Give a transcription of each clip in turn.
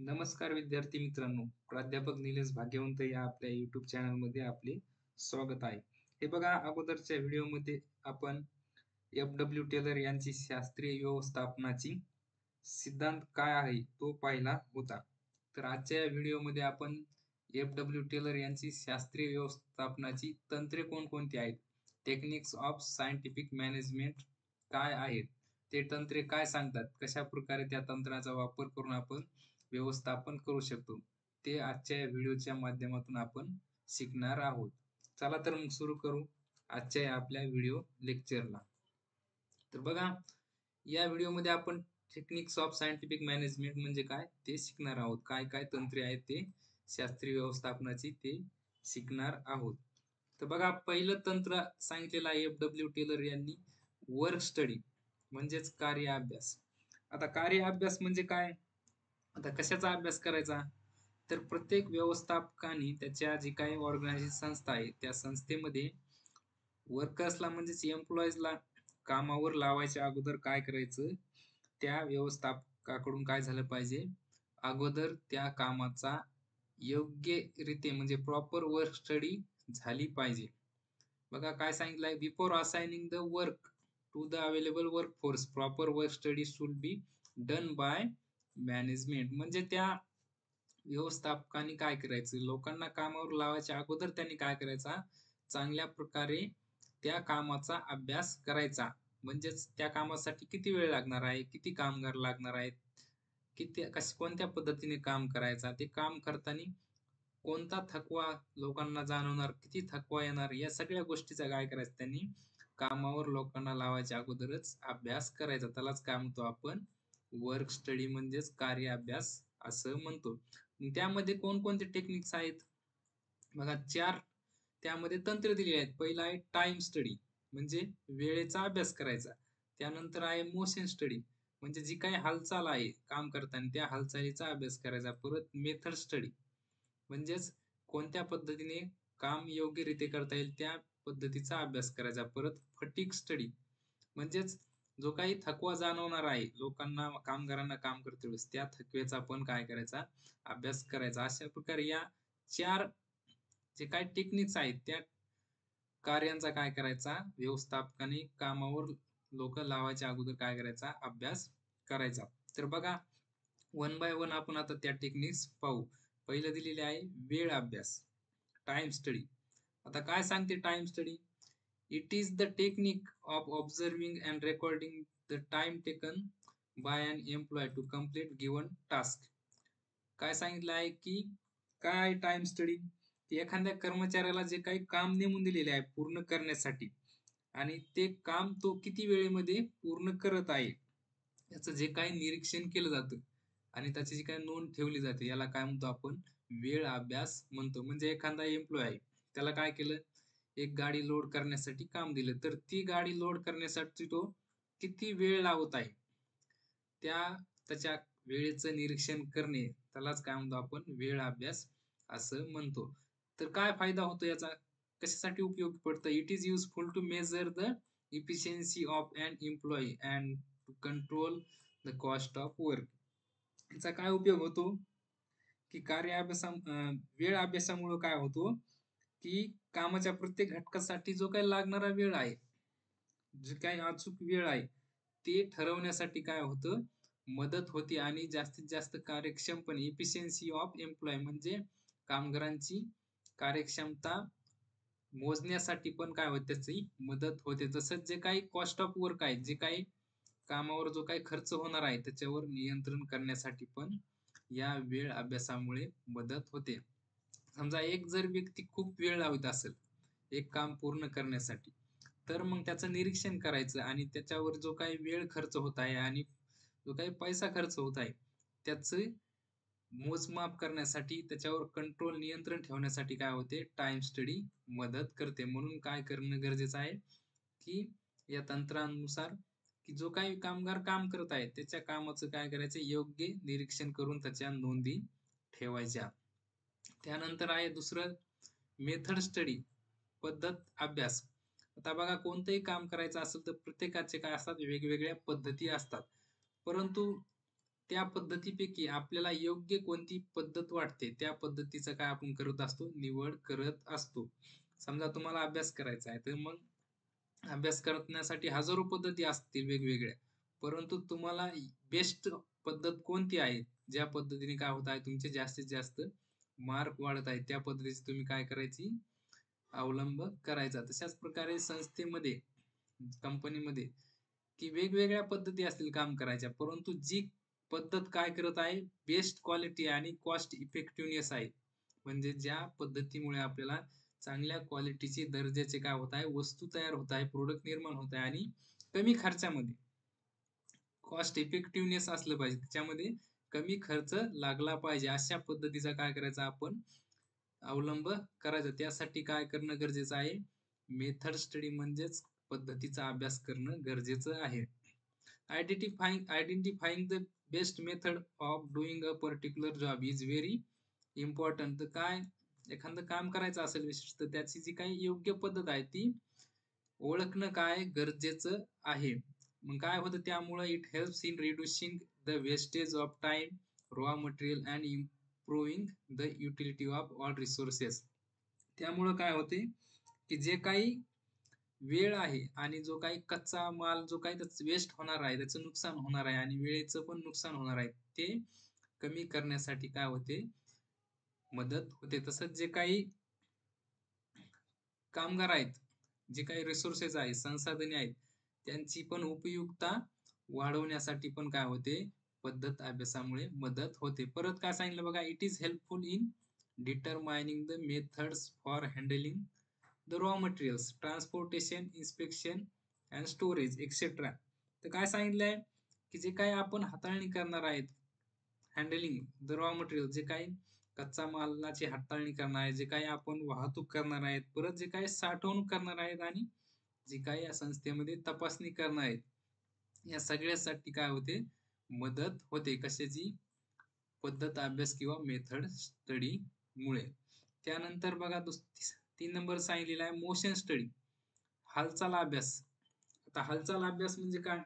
नमस्कार विद्यार्थी मित्रांनो, प्राध्यापक निलेश भाग्यवंत या आपल्या YouTube चॅनलमध्ये आपले स्वागत आहे. हे बघा, अगोदरच्या व्हिडिओमध्ये आपण एफ.डब्ल्यू. टेलर यांची शास्त्रीय व्यवस्थापनाची सिद्धांत काय आहे तो पाहिला होता. तर आजच्या या व्हिडिओमध्ये आपण एफ.डब्ल्यू. टेलर यांची शास्त्रीय व्यवस्थापनाची तंत्रे कोणकोणती आहेत, टेक्निक्स ऑफ सायंटिफिक मॅनेजमेंट काय आहेत, ते तंत्रे काय सांगतात, कशा प्रकारे त्या तंत्राचा वापर करून आपण व्यवस्थापन करू शकतो, ते आजच्या या व्हिडिओच्या माध्यमातून आपण शिकणार आहोत. चला तर मग सुरू करू आजच्या या आपल्या व्हिडिओ लेक्चरला. तर बघा, या व्हिडिओमध्ये आपण टेक्निक्स ऑफ सायंटिफिक मॅनेजमेंट म्हणजे काय ते शिकणार आहोत. काय काय तंत्रे आहेत ते शास्त्रीय व्यवस्थापनाची ते शिकणार आहोत. तर बघा, पहिलं तंत्र सांगितलेलं आहे एफ.डब्ल्यू. टेलर यांनी, वर्क स्टडी म्हणजेच कार्य अभ्यास. आता कार्य अभ्यास म्हणजे काय? आता कशाचा अभ्यास करायचा? तर प्रत्येक व्यवस्थापकाने त्याच्या जी काही ऑर्गनायझेशन संस्था आहे त्या संस्थेमध्ये वर्कर्सला म्हणजेच एम्प्लॉईजला कामावर लावायच्या अगोदर काय करायचं, त्या व्यवस्थापकाकडून काय झालं पाहिजे, अगोदर त्या कामाचा योग्यरीते म्हणजे प्रॉपर वर्क स्टडी झाली पाहिजे. बघा काय सांगितलंय, before assigning the work to the available work force proper work study should be done by management. म्हणजे त्या व्यवस्थापकाने काय करायचं, लोकांना कामावर लावायच्या अगोदर त्यांनी काय करायचा, चांगल्या प्रकारे त्या कामाचा अभ्यास करायचा. म्हणजेच त्या कामासाठी किती वेळ लागणार आहे, किती कामगार लागणार आहेत, कोणत्या पद्धतीने काम करायचा, ते काम करताना कोणता थकवा लोकांना जाणवणार, किती थकवा येणार, या सगळ्या गोष्टीचा काय करायचं, त्यांनी कामावर लोकांना लावायच्या अगोदरच अभ्यास करायचा. त्यालाच काय म्हणतो आपण, वर्क स्टडी म्हणजेच कार्य अभ्यास असं म्हणतो. त्यामध्ये कोणकोणते टेक्निक्स आहेत बघा, 4 त्यामध्ये तंत्र दिलेले आहेत. पहिला आहे टाइम स्टडी म्हणजे वेळेचा अभ्यास करायचा. त्यानंतर आहे मोशन स्टडी म्हणजे जी काही हालचाल आहे काम करताना त्या हालचालीचा अभ्यास करायचा. परत मेथड स्टडी म्हणजेच कोणत्या पद्धतीने काम योग्यरीत्या करता येईल त्या पद्धतीचा अभ्यास करायचा. परत फटीग स्टडी म्हणजेच जो काही थकवा जाणवणार आहे लोकांना, कामगारांना काम करते वेळेस, त्या थकवेचा पण काय करायचा, अभ्यास करायचा. अशा प्रकारे या 4 जे काही टेक्निक्स आहेत त्या कार्यांचा काय करायचा, व्यवस्थापकाने कामावर लोक लावायच्या अगोदर काय करायचा, अभ्यास करायचा. तर बघा, वन बाय वन आपण आता त्या टेक्निक्स पाहू. पहिलं दिलेले आहे वेळ अभ्यास, टाइम स्टडी. आता काय सांगते time study? It is the technique of observing and recording the time taken by an employee to complete given task. काय सांगितलं आहे की काय टाइम स्टडी, एखाद्या कर्मचाऱ्याला जे काही काम नेमून दिलेले आहे पूर्ण करण्यासाठी आणि ते काम तो किती वेळेमध्ये पूर्ण करत आहे याचं जे काही निरीक्षण केलं जातं आणि त्याची जी काही नोंद ठेवली जाते याला काय म्हणतो आपण, वेळ अभ्यास म्हणतो. म्हणजे एखादा एम्प्लॉय आहे, त्याला काय केलं, एक गाडी लोड करण्यासाठी काम दिलं, तर ती गाडी लोड करण्यासाठी तो किती वेळ लावत आहे त्याच्या वेळेचं निरीक्षण करणे, त्यालाच काय म्हणतो आपण, वेळ अभ्यास असं म्हणतो. तर काय फायदा होतो याचा, कशासाठी उपयोग पडतं? It is useful to measure the efficiency of an employee and to control the cost of work. याचा काय उपयोग होतो की वेळ अभ्यासामुळे काय होतो की कामाच्या प्रत्येक घटकासाठी जो काही लागणारा वेळ आहे, जी काही अचूक वेळ आहे ते ठरवण्यासाठी काय होतं, मदत होते आणि जास्तीत जास्त कार्यक्षमपणे, इफिशियन्सी ऑफ एम्प्लॉय म्हणजे कामगारांची कार्यक्षमता मोजण्यासाठी पण काय होते, त्याची मदत होते. तसंच जे काही कॉस्ट ऑफ वर्क आहे, जे काही कामावर जो काही खर्च होणार आहे त्याच्यावर नियंत्रण करण्यासाठी पण या वेळ अभ्यासामुळे मदत होते. समजा एक जर व्यक्ती खूप वेळ लावत असेल एक काम पूर्ण करण्यासाठी, तर मग त्याचं निरीक्षण करायचं आणि त्याच्यावर जो काही वेळ खर्च होत आहे आणि जो काही पैसा खर्च होत आहे त्याचं मोजमाप करण्यासाठी, त्याच्यावर कंट्रोल, नियंत्रण ठेवण्यासाठी काय होते, टाइम स्टडी मदत करते. म्हणून काय करणं गरजेचं आहे की या तंत्रानुसार की जो काही कामगार काम करत आहे त्याच्या कामाचं काय करायचं, योग्य निरीक्षण करून त्याच्या नोंदी ठेवायच्या. त्यानंतर आहे दुसरं मेथड स्टडी, पद्धत अभ्यास. आता बघा, कोणतंही काम करायचं असेल तर प्रत्येकाचे काय असतात, वेगवेगळ्या पद्धती असतात. परंतु त्या पद्धतीपैकी आपल्याला योग्य कोणती पद्धत वाटते त्या पद्धतीचा काय आपण करत असतो, निवड करत असतो. समजा तुम्हाला अभ्यास करायचा आहे, तर मग अभ्यास करण्यासाठी हजारो पद्धती असतील वेगवेगळ्या, परंतु तुम्हाला बेस्ट पद्धत कोणती आहे, ज्या पद्धतीने काय होत आहे तुमचे जास्तीत जास्त मार्क वाढत आहेत, त्या पद्धतीची तुम्ही काय करायची, अवलंब करायचा. तशाच प्रकारे संस्थेमध्ये, कंपनीमध्ये, की वेगवेगळ्या पद्धती असतील काम करायच्या, परंतु जी पद्धत काय करत आहे, बेस्ट क्वालिटी आणि कॉस्ट इफेक्टिव्हनेस आहे. म्हणजे ज्या पद्धतीमुळे आपल्याला चांगल्या क्वालिटीची दर्जाचे काय होत आहे, वस्तू तयार होत आहे, प्रोडक्ट निर्माण होत आहे आणि कमी खर्चामध्ये, कॉस्ट इफेक्टिव्हनेस असलं पाहिजे, त्याच्यामध्ये कमी खर्च लागला पाहिजे, अशा पद्धतीचा काय करायचा आपण अवलंब करायचा. त्यासाठी काय करणं गरजेचं आहे, मेथड स्टडी म्हणजेच पद्धतीचा अभ्यास करणं गरजेचं आहे. Identifying the best method of doing a particular job is very important. तर काय, एखादं काम करायचं असेल विशिष्ट, त्याची जी काही योग्य पद्धत आहे ती ओळखणं काय गरजेचं आहे. मग काय होतं त्यामुळे, it helps in reducing the wastage of time, raw material and improving the utility of all resources. त्यामुळं काय होते, की जे काही वेळ आहे आणि जो काही कच्चा माल जो काही वेस्ट होणार आहे, त्याचं नुकसान होणार आहे आणि वेळेचं पण नुकसान होणार आहे, ते कमी करण्यासाठी काय होते, मदत होते. तसंच जे काही कामगार आहेत, जे काही रिसोर्सेस आहेत, संसाधने आहेत, त्यांची पण उपयुक्तता वाढवण्यासाठी पण काय होते, पद्धत अभ्यासामुळे मदत होते. परत काय सांगितलं बघा, it is helpful in determining the methods for handling the raw materials, transportation, inspection and storage etcetera. तर काय सांगितलंय, की जे काही आपण हाताळणी करणार आहेत, हँडलिंग द रॉ मटेरियल, जे काही कच्चा मालाची हाताळणी करणार आहे, जे काही आपण वाहतूक करणार आहेत, परत जे काही साठवणूक करणार आहेत आणि जे काही या संस्थेमध्ये तपासणी करणार आहेत, या सगळ्यासाठी काय होते, मदत होते. कशाची, पद्धत अभ्यास किंवा मेथड स्टडी मुळे. त्यानंतर बघा 3 नंबर सांगितलेला आहे, मोशन स्टडी, हालचाल अभ्यास. आता हालचाल अभ्यास म्हणजे काय,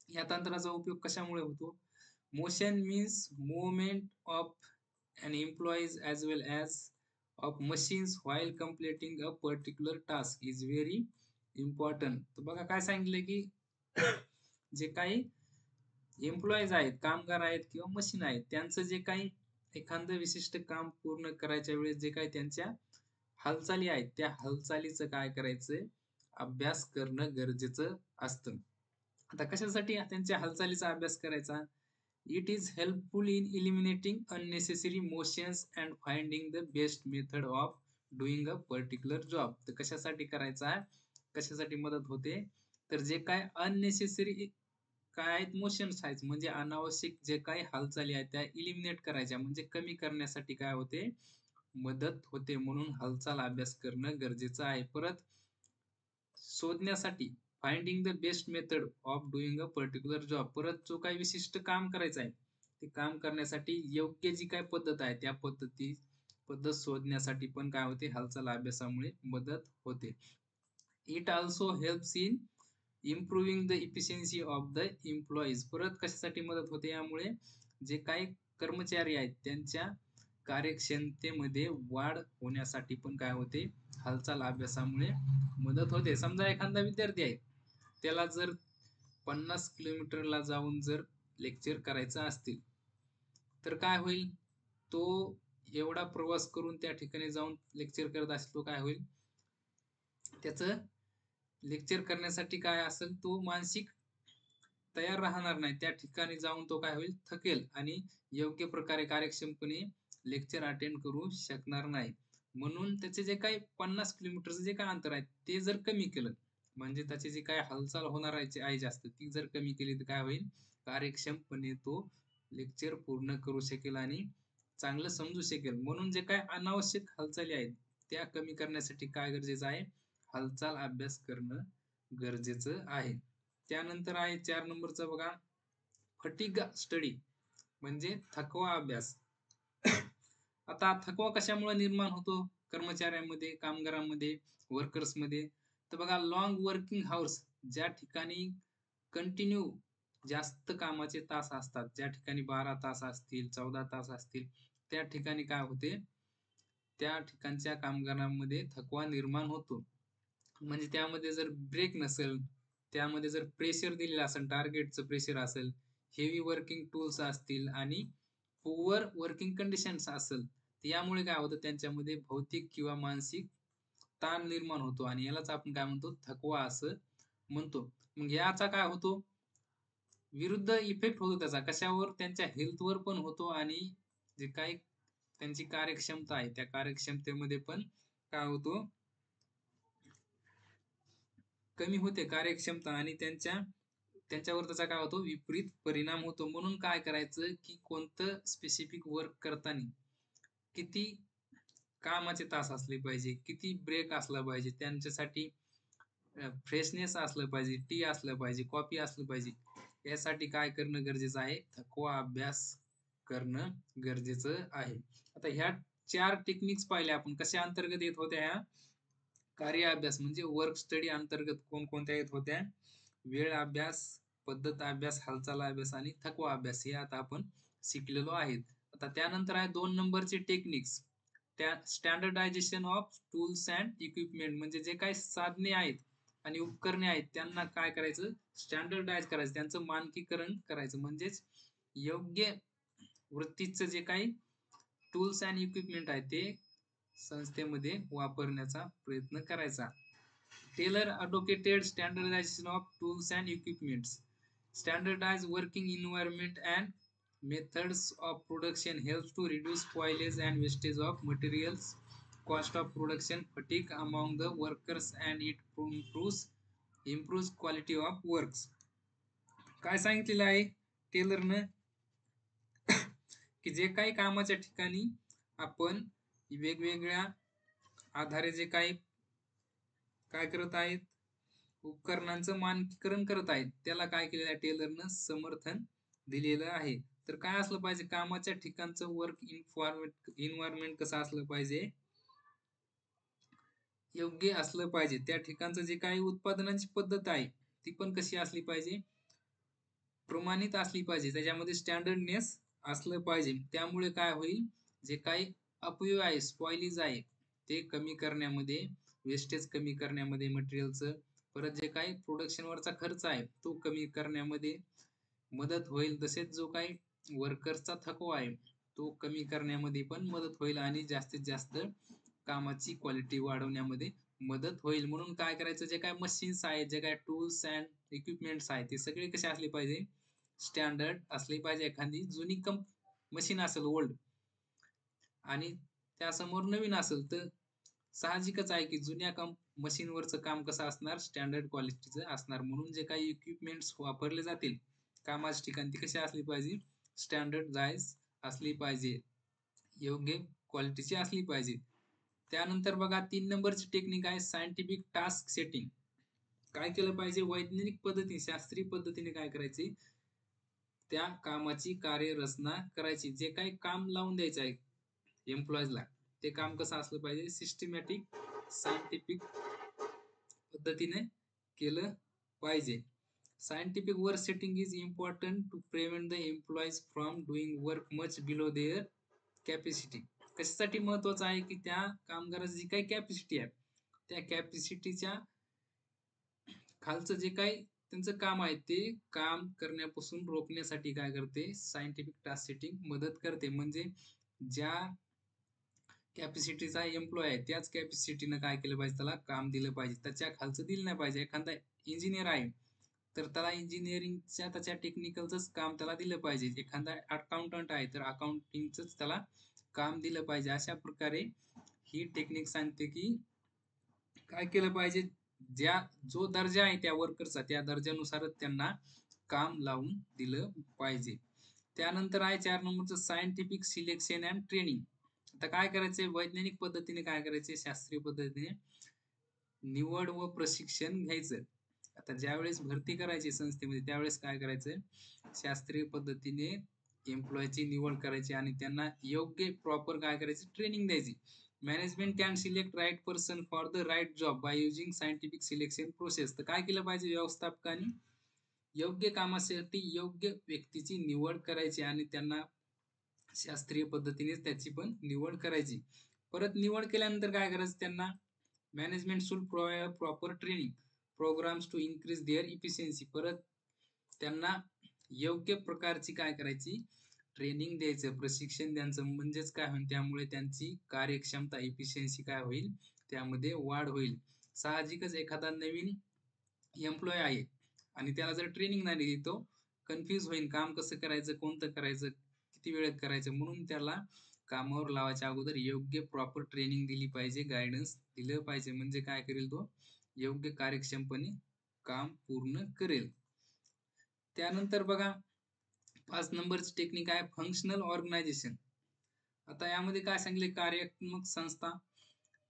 या तंत्राचा उपयोग कशामुळे होतो, motion means movement of an employees as well as of machines while completing a particular task is very important. तर बघा काय सांगितलं, की जे काही एम्प्लॉईज आहेत, कामगार आहेत किंवा मशीन आहेत, त्यांचं जे काही एखादं विशिष्ट काम पूर्ण करायच्या वेळेस जे काही त्यांच्या हालचाली आहेत, त्या हालचालीचं काय करायचंय, अभ्यास करणं गरजेचं असतं. आता कशासाठी त्यांच्या हालचालीचा अभ्यास करायचा, it is helpful in eliminating unnecessary motions and finding the best method of doing a particular job. तर कशासाठी करायचा आहे, कशासाठी मदत होते, तर जे काय अननेसेसरी काय आहेत, मोशन्स आहेत, म्हणजे अनावश्यक जे काही हालचाली आहेत त्या इलिमिनेट करायच्या, म्हणजे कमी करण्यासाठी काय होते, मदत होते. म्हणून हालचाल अभ्यास करणं गरजेचं आहे. परत शोधण्यासाठी, finding the best method of doing a particular job, परत जो काही विशिष्ट काम करायचं आहे, ते काम करण्यासाठी योग्य जी काही पद्धत आहे, त्या पद्धत शोधण्यासाठी पण काय होते, हालचाल अभ्यासामुळे मदत होते. It also helps in improving the efficiency of the employees. परत कशासाठी मदत होते, यामुळे जे काही कर्मचारी आहेत त्यांच्या कार्यक्षमतेमध्ये वाढ होण्यासाठी पण काय होते, हालचाल अभ्यासामुळे मदत होते. समजा एखादा विद्यार्थी आहे, त्याला जर 50 किलोमीटरला जाऊन जर लेक्चर करायचं असतील, तर काय होईल, तो एवढा प्रवास करून त्या ठिकाणी जाऊन लेक्चर करत असेल, तो काय होईल, त्याचं लेक्चर करण्यासाठी काय असेल, तो मानसिक तयार राहणार नाही. त्या ठिकाणी जाऊन तो काय होईल, थकेल आणि योग्य प्रकारे कार्यक्षमपणे लेक्चर अटेंड करू शकणार नाही. म्हणून त्याचे जे काही 50 किलोमीटरचं जे काही अंतर आहे, ते जर कमी केलं, म्हणजे त्याची जी काही हालचाल होणार आहे जास्त, ती जर कमी केली, तर काय होईल, कार्यक्षमपणे तो लेक्चर पूर्ण करू शकेल आणि चांगलं समजू शकेल. म्हणून जे काही अनावश्यक हालचाली आहेत, त्या कमी करण्यासाठी काय गरजेचं आहे, हालचाल अभ्यास करणं गरजेचं आहे. त्यानंतर आहे 4 नंबरचा बघा, फटिग स्टडी, म्हणजे थकवा अभ्यास. आता थकवा कशामुळे निर्माण होतो, कर्मचाऱ्यांमध्ये, कामगारांमध्ये, वर्कर्समध्ये. तर बघा, लॉंग वर्किंग हाऊर्स, ज्या ठिकाणी कंटिन्यू जास्त कामाचे तास असतात, ज्या ठिकाणी 12 तास असतील, 14 तास असतील, त्या ठिकाणी काय होते, त्या ठिकाणच्या कामगारांमध्ये थकवा निर्माण होतो. म्हणजे त्यामध्ये जर ब्रेक नसेल, त्यामध्ये जर प्रेशर दिलेलं असेल, टार्गेटचं प्रेशर असेल, हेवी वर्किंग टूल्स असतील आणि पुअर वर्किंग कंडिशन्स असेल, तर यामुळे काय होतं, त्यांच्यामध्ये भौतिक किंवा मानसिक ताण निर्माण होतो आणि यालाच आपण काय म्हणतो, थकवा असं म्हणतो. मग याचा काय होतो, विरुद्ध इफेक्ट होतो त्याचा. कशावर? त्यांच्या हेल्थवर पण होतो आणि जे काही त्यांची कार्यक्षमता आहे, त्या कार्यक्षमतेमध्ये पण काय होतो, कमी होते कार्यक्षमता आणि त्यांच्यावर त्याचा काय होतो, विपरीत परिणाम होतो. म्हणून काय करायचं, की कोणतं स्पेसिफिक वर्क करताना किती कामाचे तास असले पाहिजे, किती ब्रेक असला पाहिजे, त्यांच्यासाठी फ्रेशनेस असलं पाहिजे, टी असलं पाहिजे, कॉफी असलं पाहिजे. यासाठी काय करणं गरजेचं आहे, थकवा अभ्यास करणं गरजेचं आहे. आता ह्या 4 टेक्निक्स पाहिल्या आपण, कशा अंतर्गत येत होत्या ह्या, कार्य अभ्यास म्हणजे वर्क स्टडी अंतर्गत कोणकोणत्या येत होत्या, वेळ अभ्यास, पद्धत अभ्यास, हालचाल अभ्यास आणि थकवा अभ्यास, हे आता आपण शिकलेलो आहेत. आता त्यानंतर आहे 2 नंबरचे टेक्निक्स, त्या standardization of tools and equipment, म्हणजे जे काही साधने आहेत आणि उपकरणे आहेत, त्यांना काय करायचं, स्टँडर्डाइज करायचं, त्यांचं मानकीकरण करायचं. म्हणजेच योग्य वृत्तीचं जे काही टूल्स अँड इक्विपमेंट आहे ते संस्थेमध्ये वापरण्याचा प्रयत्न करायचा. Taylor advocated standardization of tools and equipments. Standardized working environment and methods of production helps to reduce spoilage and wastage of materials, cost of production, fatigue among the workers, and it improves quality of works. काय सांगितलेलं आहे टेलरनं, की जे काही कामाच्या ठिकाणी आपण वेगवेगळ्या आधारे जे काही काय करत आहेत, उपकरणांचं मानकीकरण करत आहेत, त्याला काय केलेलं आहे, टेलरनं समर्थन दिलेलं आहे. तर काय असलं पाहिजे, कामाच्या ठिकाणचं वर्क इन्व्हायरमेंट कसं असलं पाहिजे, योग्य असलं पाहिजे. त्या ठिकाणचं जे काही उत्पादनाची पद्धत आहे ती पण कशी असली पाहिजे, प्रमाणित असली पाहिजे, त्याच्यामध्ये स्टँडर्डनेस असलं पाहिजे. त्यामुळे काय होईल, जे काही अपव्यय आहे, स्पॉइलेज आहे, ते कमी करण्यामध्ये, वेस्टेज कमी करण्यामध्ये मटेरियलचं, परत जे काही प्रोडक्शन वरचा खर्च आहे तो कमी करण्यामध्ये मदत होईल. तसेच जो काही वर्कर्सचा थकवा आहे तो कमी करण्यामध्ये पण मदत होईल आणि जास्तीत जास्त कामाची क्वालिटी वाढवण्यामध्ये मदत होईल. म्हणून काय करायचं, जे काही मशीन्स आहेत, जे काही टूल्स अँड इक्विपमेंट्स आहेत, ते सगळे कसे असले पाहिजे, स्टँडर्ड असले पाहिजे. एखादी जुनी मशीन असेल ओल्ड आणि त्यासमोर नवीन असेल तर साहजिकच आहे की जुन्या मशीनवरचं काम कसं असणार, स्टँडर्ड क्वालिटीचं असणार. म्हणून जे काही इक्विपमेंट्स वापरले जातील कामाच्या ठिकाणी ती कशी असली पाहिजे, स्टँडर्डाइज असली पाहिजे, योग्य क्वालिटीची असली पाहिजे. त्यानंतर बघा 3 नंबरची टेक्निक आहे सायंटिफिक टास्क सेटिंग. काय केलं पाहिजे, वैज्ञानिक पद्धतीने, शास्त्रीय पद्धतीने काय करायचे, त्या कामाची कार्यरचना करायची. जे काही काम लावून द्यायचं आहे एम्प्लॉईजला, ते काम कसं असलं पाहिजे, सिस्टमॅटिक सायंटिफिक पद्धतीने केलं पाहिजे. Scientific work setting is important to prevent the employees from doing work much below their capacity. कशासाठी महत्वाचं आहे, की त्या कामगाराची जी काही कॅपॅसिटी आहे त्या कॅपॅसिटीच्या खालचं जे काही त्यांचं काम आहे ते काम करण्यापासून रोखण्यासाठी काय करते, सायंटिफिक टास्क सेटिंग मदत करते. म्हणजे ज्या कॅपॅसिटीचा एम्प्लॉय आहे त्याच कॅपॅसिटीनं काय केलं पाहिजे, त्याला काम दिलं पाहिजे, त्याच्या खालचं दिलं नाही पाहिजे. एखादा इंजिनियर आहे तर त्याला इंजिनिअरिंगच्या त्याच्या टेक्निकलचंच काम त्याला दिलं पाहिजे. एखादा अकाउंटंट आहे तर अकाउंटिंगच त्याला काम दिलं पाहिजे. अशा प्रकारे ही टेक्निक सांगते की काय केलं पाहिजे, जो दर्जा आहे त्या वर्करचा त्या दर्जानुसारच त्यांना काम लावून दिलं पाहिजे. त्यानंतर आहे 4 नंबरचं सायंटिफिक सिलेक्शन अँड ट्रेनिंग. आता काय करायचंय, वैज्ञानिक पद्धतीने काय करायचे, शास्त्रीय पद्धतीने निवड व प्रशिक्षण घ्यायचं. आता ज्यावेळेस भरती करायची संस्थेमध्ये त्यावेळेस काय करायचं, शास्त्रीय पद्धतीने एम्प्लॉयची निवड करायची आणि त्यांना योग्य प्रॉपर काय करायची, ट्रेनिंग द्यायची. Management can select right person for the right job by using scientific selection process. तर काय केलं पाहिजे, व्यवस्थापकाने योग्य कामासाठी योग्य व्यक्तीची निवड करायची आणि त्यांना शास्त्रीय पद्धतीने त्याची पण निवड करायची. परत निवड केल्यानंतर काय करायचं, त्यांना management should provide proper training programs to increase their efficiency. परत त्यांना योग्य प्रकारची काय करायची, ट्रेनिंग द्यायचं, प्रशिक्षण द्यायचं. म्हणजेच काय होईल, त्यामुळे त्यांची कार्यक्षमता इफिशियन्सी काय होईल, त्यामध्ये वाढ होईल. साहजिकच एखादा नवीन एम्प्लॉय आहे आणि त्याला जर ट्रेनिंग नाही दिली, तो कन्फ्यूज होईल, काम कसं करायचं, कोणतं करायचं, किती वेळेत करायचं. म्हणून त्याला कामावर लावायच्या अगोदर योग्य प्रॉपर ट्रेनिंग दिली पाहिजे, गायडन्स दिलं पाहिजे. म्हणजे काय करेल, तो योग्य कार्यक्षमपणे काम पूर्ण करेल. त्यानंतर बघा 5 नंबरची टेक्निक आहे फंक्शनल ऑर्गनायझेशन. आता यामध्ये काय सांगितले, कार्यात्मक संस्था,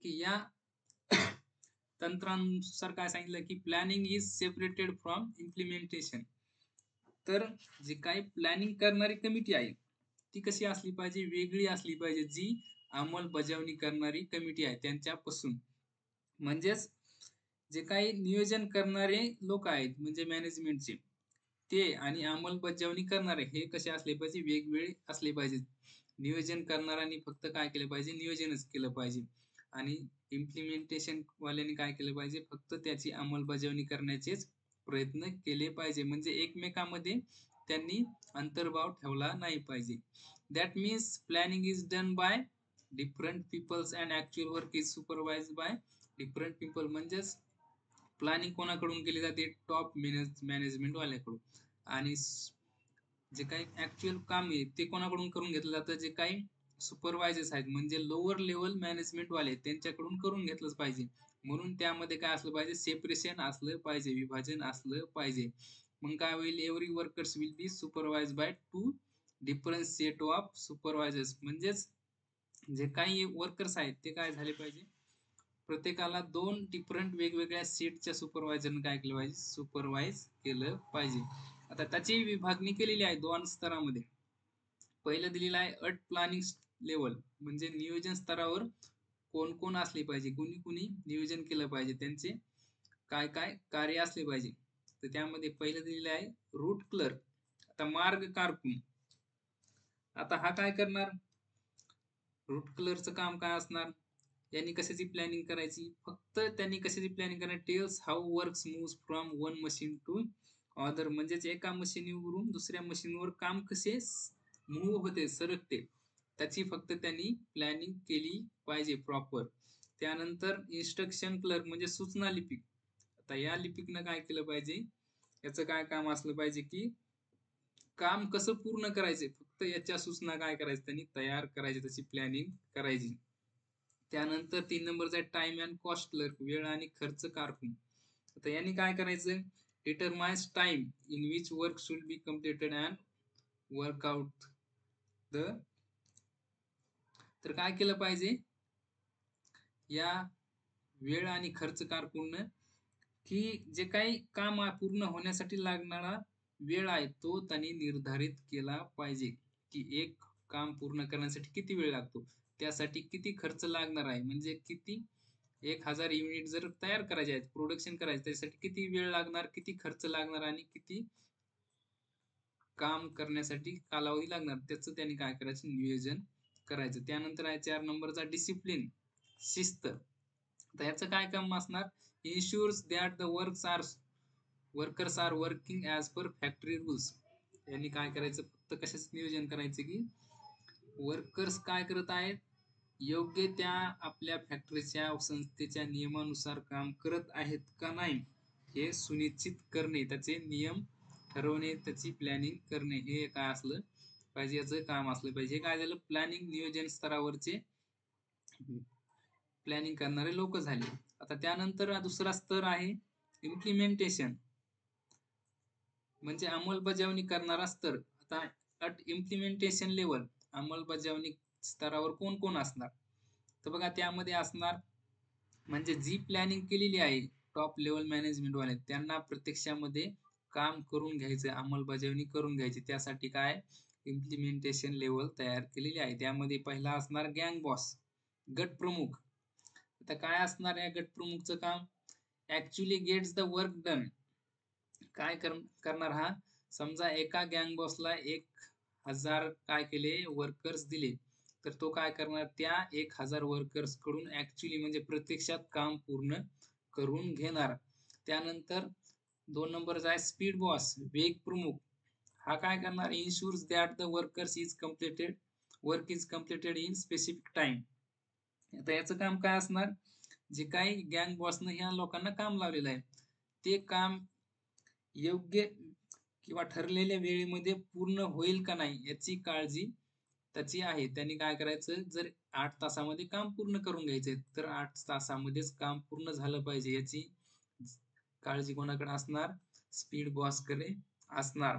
की या तंत्रानुसार काय सांगितलं की planning is separated from implementation. तर जे काही प्लॅनिंग करणारी कमिटी आहे ती कशी असली पाहिजे, वेगळी असली पाहिजे. जी अंमलबजावणी करणारी कमिटी आहे त्यांच्यापासून. म्हणजेच जे काही नियोजन करणारे लोक आहेत म्हणजे मॅनेजमेंटचे, ते आणि अंमलबजावणी करणारे हे कसे असले पाहिजे, वेगवेगळे असले पाहिजे. नियोजन करणाऱ्यांनी फक्त काय केलं पाहिजे, नियोजनच केलं पाहिजे. आणि इम्प्लिमेंटेशन वाल्यांनी काय केलं पाहिजे, फक्त त्याची अंमलबजावणी करण्याचेच प्रयत्न केले पाहिजे. म्हणजे एकमेकांमध्ये त्यांनी अंतर्भाव ठेवला नाही पाहिजे. That means planning is done by different peoples and actual work is supervise by different people. म्हणजेच प्लॅनिंग कोणाकडून केली जाते, टॉप मॅनेजमेंट वाल्याकडून. आणि जे काही ऍक्च्युअल काम आहे ते कोणाकडून करून घेतलं जातं, जे काही सुपरवायझर्स आहेत म्हणजे लोअर लेवल मॅनेजमेंट वाले त्यांच्याकडून करून घेतलंच पाहिजे. म्हणून त्यामध्ये काय असलं पाहिजे, सेपरेशन असलं पाहिजे, विभाजन असलं पाहिजे. मग काय होईल, every workers will be supervise by two different set of supervisors. म्हणजेच जे काही वर्कर्स आहेत ते काय झाले पाहिजे, प्रत्येकाला 2 डिफरंट वेगवेगळ्या सेटच्या सुपरवायझरने काय केलं पाहिजे, सुपरवाइज केलं पाहिजे. आता त्याची विभागणी केलेली आहे 2 स्तरामध्ये. पहिलं दिलेलं आहे अट प्लॅनिंग लेवल, म्हणजे नियोजन स्तरावर कोण कोण असले पाहिजे, कुणी कुणी नियोजन केलं पाहिजे, त्यांचे काय काय कार्य असले पाहिजे. तर त्यामध्ये पहिलं दिलेलं आहे रूट क्लर्क. आता मार्ग कारकून, आता हा काय करणार, रूट क्लर्कचं काम काय असणार, यांनी कशाची प्लॅनिंग करायची, फक्त त्यांनी कशाची प्लॅनिंग करणार, tells how works moves from one machine to other. म्हणजेच एका मशीनवरून दुसऱ्या मशीनवर काम कसे मूव्ह होते, सरकते, त्याची फक्त त्यांनी प्लॅनिंग केली पाहिजे प्रॉपर. त्यानंतर इन्स्ट्रक्शन क्लर्क म्हणजे सूचना लिपिक. आता या लिपिकनं काय केलं पाहिजे, याचं काय काम असलं पाहिजे की काम कसं पूर्ण करायचे, फक्त याच्या सूचना काय करायचं, त्यांनी तयार करायची, त्याची प्लॅनिंग करायची. त्यानंतर 3 नंबरचा आहे टाइम अँड कॉस्ट क्लर्क, वेळ आणि खर्च कारकून. आता यांनी काय करायचं, determines time in which work should be completed and work out the. तर काय केलं पाहिजे या वेळ आणि खर्च कारकून, की जे काही काम पूर्ण होण्यासाठी लागणारा वेळ आहे तो त्यांनी निर्धारित केला पाहिजे, की एक काम पूर्ण करण्यासाठी किती वेळ लागतो, त्यासाठी किती खर्च लागणार आहे, म्हणजे किती 1000 युनिट जर तयार करायचे आहेत, प्रोडक्शन करायचं, त्यासाठी किती वेळ लागणार, किती खर्च लागणार आणि किती काम करण्यासाठी कालावधी लागणार, त्याचं त्यांनी काय करायचं, नियोजन करायचं. त्यानंतर आहे 4 नंबरचा डिसिप्लिन, शिस्त. तर याचं काय काम असणार, ensures that the workers are working as per factory rules. यांनी काय करायचं, फक्त कशाचं नियोजन करायचं की वर्कर्स काय करत आहेत, योग्य त्या आपल्या फॅक्टरीच्या संस्थेच्या नियमानुसार काम करत आहेत का नाही हे सुनिश्चित करणे, त्याचे नियम ठरवणे, त्याची प्लॅनिंग करणे, हे काय असलं पाहिजे, याचं काम असलं पाहिजे. हे काय झालं, प्लॅनिंग नियोजन स्तरावरचे प्लॅनिंग करणारे लोक झाले. आता त्यानंतर दुसरा स्तर आहे इम्प्लिमेंटेशन, म्हणजे अंमलबजावणी करणारा स्तर. आता अट इम्प्लिमेंटेशन लेवल, अंमलबजावणी स्तरावर कोण कोण असणार, तर बघा त्यामध्ये असणार, म्हणजे जी प्लॅनिंग केलेली आहे टॉप लेवल मॅनेजमेंट वाले, त्यांना प्रत्यक्षामध्ये काम करून घ्यायचं, अंमलबजावणी करून घ्यायची, त्यासाठी काय इम्प्लिमेंटेशन लेवल तयार केलेली आहे. त्यामध्ये पहिला असणार गँग बॉस, गट प्रमुख. आता काय असणार या गट प्रमुखचं काम, actually gets the work done, काय करणार हा, समजा एका गँग बॉसला 1000 काय केले वर्कर्स दिले, तर तो काय करणार त्या 1000 वर्कर्स कडून ऍक्च्युली म्हणजे प्रत्यक्षात काम पूर्ण करून घेणार. त्यानंतर 2 नंबरचा आहे स्पीड बॉस, वेग प्रमुख. हा काय करणार, इन्शुअर्स that the work is completed in specific time. आता याचं काम काय असणार, जे काही गँग बॉसनं ह्या लोकांना काम लावलेलं आहे ते काम योग्य किंवा ठरलेल्या वेळेमध्ये पूर्ण होईल का नाही याची काळजी त्याची आहे. त्यांनी काय करायचं, जर 8 तासामध्ये काम पूर्ण करून घ्यायचे तर 8 तासामध्येच काम पूर्ण झालं पाहिजे याची काळजी कोणाकडे असणार, स्पीड बॉसकडे असणार.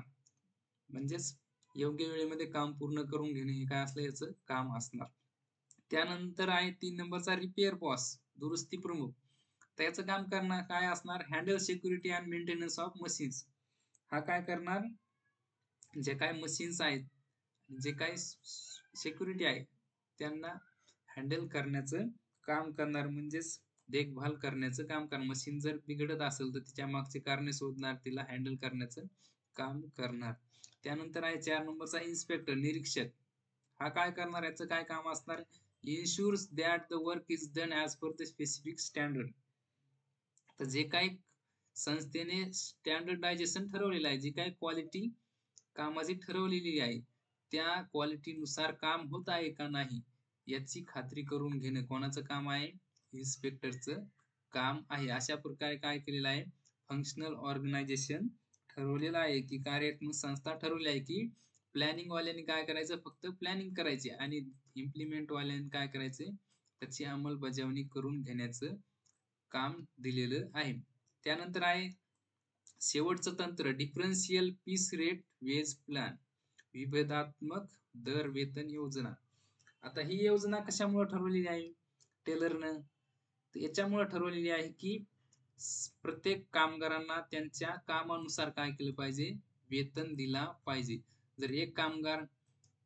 म्हणजेच योग्य वेळेमध्ये काम पूर्ण करून घेणे हे काय असलं याचं काम असणार. त्यानंतर आहे 3 नंबरचा रिपेअर बॉस, दुरुस्ती प्रमुख. त्याचं काम करणार काय असणार, handle security and maintenance of machines. हा काय करणार, जे काय मशीन्स आहेत, जे काही सिक्युरिटी आहे त्यांना हँडल करण्याचं काम करणार, म्हणजेच देखभाल करण्याचं काम करणार. मशीन जर बिघडत असेल तर तिच्या मागचे कारणे शोधणार, तिला हँडल करण्याचं काम करणार. त्यानंतर आहे 4 नंबरचा इन्स्पेक्टर, निरीक्षक. हा काय करणार, याचं काय काम असणार, ensures that the work is done as per the specific standard. तर जे काही संस्थेने स्टँडर्डायझेशन ठरवलेलं आहे, जी काही क्वालिटी कामाची ठरवलेली आहे त्या क्वालिटीनुसार काम होत आहे का नाही याची खात्री करून घेणं कोणाचं काम आहे, इन्स्पेक्टरचं काम आहे. अशा प्रकारे काय केलेलं आहे, फंक्शनल ऑर्गनायझेशन ठरवलेलं आहे की कार्यात्मक संस्था ठरवली आहे की प्लॅनिंग वाल्यांनी काय करायचं, फक्त प्लॅनिंग करायची आणि इम्प्लिमेंट वाल्यांनी काय करायचे, त्याची अंमलबजावणी करून घेण्याचं काम दिलेलं आहे. त्यानंतर आहे शेवटचं तंत्र, differential piece rate wage plan, विभेदात्मक दर वेतन योजना. आता ही योजना कशामुळे ठरवलेली आहे टेलरनं, याच्यामुळे ठरवलेली आहे की प्रत्येक कामगारांना त्यांच्या कामानुसार काय केलं पाहिजे, वेतन दिला पाहिजे. जर एक कामगार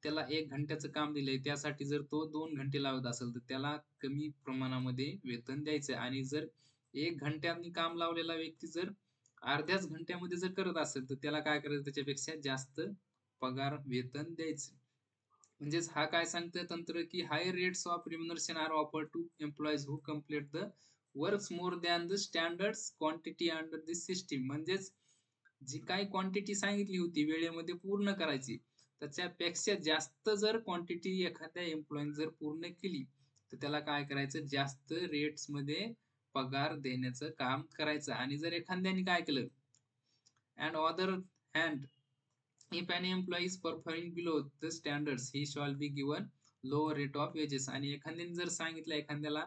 त्याला 1 घंट्याचं काम दिलंय त्यासाठी जर तो 2 घंटे लावत असेल तर त्याला कमी प्रमाणामध्ये वेतन द्यायचं, आणि जर 1 घंट्यानी काम लावलेला व्यक्ती जर अर्ध्याच घंट्यामध्ये जर करत असेल तर त्याला काय करायचं, त्याच्यापेक्षा जास्त पगार वेतन द्यायचं. म्हणजेच हा काय सांगतोय तंत्र की higher rates of remuneration are offered to employees who complete the works more than the standards quantity under this system. म्हणजेच जी काही क्वांटिटी सांगितली होती वेळेमध्ये पूर्ण करायची त्याच्यापेक्षा जास्त जर क्वांटिटी एखाद्या एम्प्लॉईने जर पूर्ण केली तर त्याला काय करायचं, जास्त रेट्स मध्ये पगार देण्याचं काम करायचं. आणि जर एखाद्याने काय केलं, and other hand if an employee is performing below the standards he shall be given lower rate of wages. आणि एखाद्याने जर सांगितलं, एखाद्याला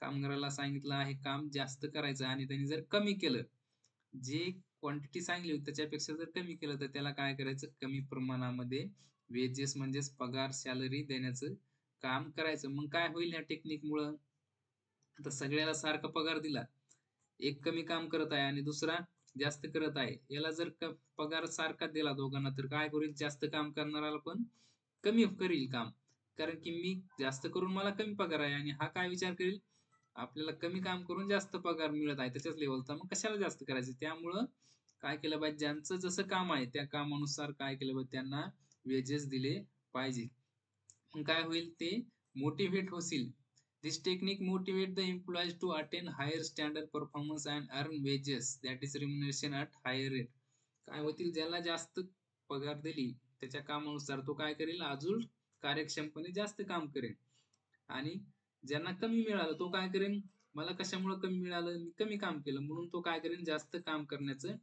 कामगाराला सांगितलं आहे काम जास्त करायचं आणि त्यांनी जर कमी केलं, जे क्वांटिटी सांगली होती त्याच्यापेक्षा जर कमी केलं तर त्याला काय करायचं, कमी प्रमाणामध्ये वेजेस म्हणजेच पगार सॅलरी देण्याचं काम करायचं. मग काय होईल या टेक्निक मुळे, आता सगळ्याला सारखा पगार दिला, एक कमी काम करत आहे आणि दुसरा जास्त करत आहे, याला जर पगार सारखा दिला दोघांना तर काय करेल, जास्त काम करणाऱ्याला पण कमी करील काम, कारण की मी जास्त करून मला कमी पगार आहे, आणि हा काय विचार करेल, आपल्याला कमी काम करून जास्त पगार मिळत आहे त्याच्याच लेवलचा, मग कशाला जास्त करायचं. त्यामुळं काय केलं पाहिजे, ज्यांचं जसं काम आहे त्या कामानुसार काय केलं पाहिजे, त्यांना वेजेस दिले पाहिजे. मग काय होईल, ते मोटिवेट होतील. This technique motivate the employees to attain higher standard performance and earn wages, that is remuneration at higher rate. काय होतील, ज्याला जास्त पगार दिली त्याच्या कामानुसार तो काय करेल, अजून कार्यक्षमपणे जास्त काम करेल. आणि ज्यांना कमी मिळालं तो काय करेल, मला कशामुळे कमी मिळालं, मी कमी काम केलं म्हणून तो काय करेल, जास्त काम करण्याचा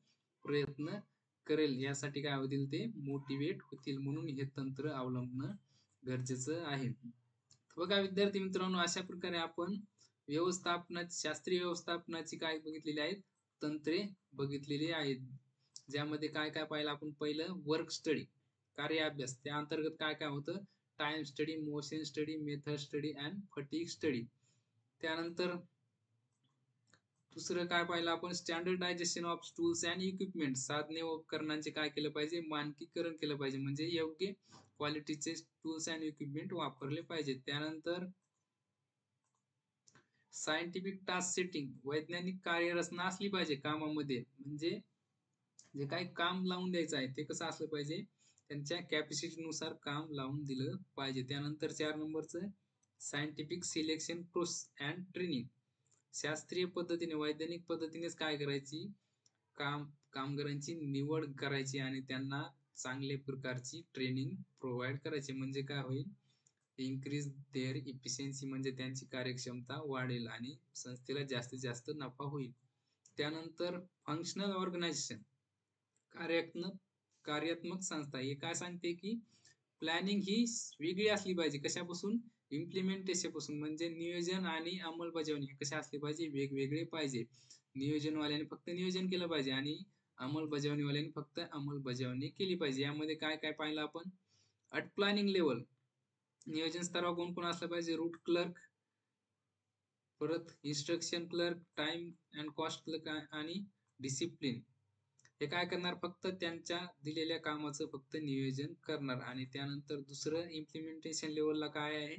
प्रयत्न करेल. यासाठी काय होतील, ते मोटिवेट होतील. म्हणून हे तंत्र अवलंबणं गरजेचं आहे. बघा विद्यार्थी मित्रांनो, अशा प्रकारे आपण शास्त्रीय व्यवस्थापनाची काय बघितलेली आहेत, तंत्रे बघितलेली आहेत. ज्यामध्ये काय काय पाहिलं आपण, पहिलं वर्क स्टडी, कार्य अभ्यास, त्या अंतर्गत काय काय होतं, time study, motion study, method study and fatigue study. त्यानंतर दुसरं काय पाहिलं आपण, standardization of tools and equipment, साधने व उपकरणांचे काय केलं पाहिजे, मानकीकरण केलं पाहिजे, म्हणजे योग्य क्वालिटीचे टूल्स अँड इक्विपमेंट वापरले पाहिजेत. त्यानंतर सायंटिफिक टास्क सेटिंग, वैज्ञानिक कार्यरचना असली पाहिजे कामामध्ये, म्हणजे जे काही काम लावून द्यायचं आहे ते कसं असलं पाहिजे, त्यांच्या कॅपॅसिटीनुसार काम लावून दिलं पाहिजे. त्यानंतर 4 नंबरचं scientific selection process and training. शास्त्रीय पद्धतीने, वैज्ञानिक पद्धतीनेच काय करायची, कामगारांची निवड करायची आणि त्यांना चांगल्या प्रकारची ट्रेनिंग प्रोव्हाइड करायची. म्हणजे काय होईल, इन्क्रीज देअर इफिशियन्सी, म्हणजे त्यांची कार्यक्षमता वाढेल आणि संस्थेला जास्तीत जास्त नफा होईल. त्यानंतर फंक्शनल ऑर्गनायझेशन, कार्यात्मक कार्यात्मक संस्था. हे काय सांगते की प्लॅनिंग ही वेगळी असली पाहिजे. कशापासून? इम्प्लिमेंटेशन पासून. म्हणजे नियोजन आणि अंमलबजावणी हे कसे असले पाहिजे, वेगवेगळे पाहिजे. नियोजनवाल्याने फक्त नियोजन केलं पाहिजे आणि अंमलबजावणीवाल्याने फक्त अंमलबजावणी केली पाहिजे. यामध्ये काय काय पाहिलं आपण? ॲट प्लॅनिंग लेवल, नियोजन स्तरावर कोण कोण असलं पाहिजे? रूट क्लर्क, परत instruction clerk, time and cost clerk आणि डिसिप्लिन. हे काय करणार? फक्त त्यांच्या दिलेल्या कामाचं फक्त नियोजन करणार. आणि त्यानंतर दुसरं इम्प्लिमेंटेशन लेवलला काय आहे?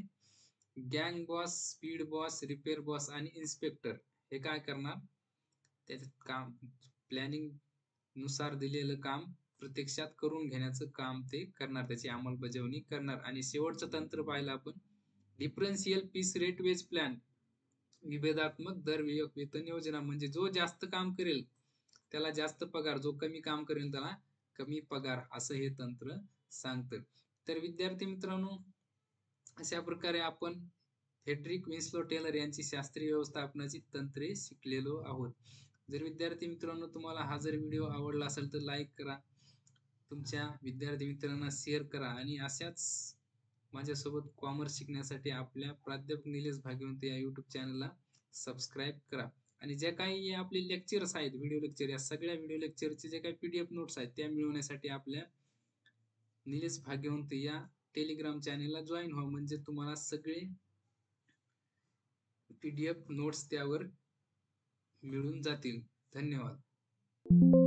गँग boss, speed boss, repair boss आणि इन्स्पेक्टर. हे काय करणार? त्याच्यात काम, प्लॅनिंग नुसार दिलेलं काम प्रत्यक्षात करून घेण्याचं काम ते करणार, त्याची अंमलबजावणी करणार. आणि शेवटचं तंत्र पाहिलं आपण, differential piece rate wage plan, विभेदात्मक दर वेतन योजना. म्हणजे जो जास्त काम करेल त्याला जास्त पगार, जो कमी काम करेल त्याला कमी पगार, असं हे तंत्र सांगतं. तर विद्यार्थी मित्रांनो, अशा प्रकारे आपण फ्रेडरिक विन्स्लो टेलर यांची शास्त्रीय व्यवस्थापनाची तंत्रे शिकलेलो आहोत. जर विद्यार्थी मित्रांनो तुम्हाला हा जर व्हिडिओ आवडला असेल तर लाईक करा, तुमच्या विद्यार्थी मित्रांना शेअर करा आणि अशाच माझ्यासोबत कॉमर्स शिकण्यासाठी आपल्या प्राध्यापक निलेश भाग्यवंत या युट्यूब चॅनलला सबस्क्राईब करा. आणि जे काही आपले लेक्चर्स आहेत, व्हिडिओ लेक्चर, या सगळ्या व्हिडिओ लेक्चरचे जे काही PDF नोट्स आहेत त्या मिळवण्यासाठी आपल्या निलेश भाग्यवंत या टेलिग्राम चॅनलला जॉईन व्हा. म्हणजे तुम्हाला सगळे PDF नोट्स त्यावर मिळून जातील. धन्यवाद.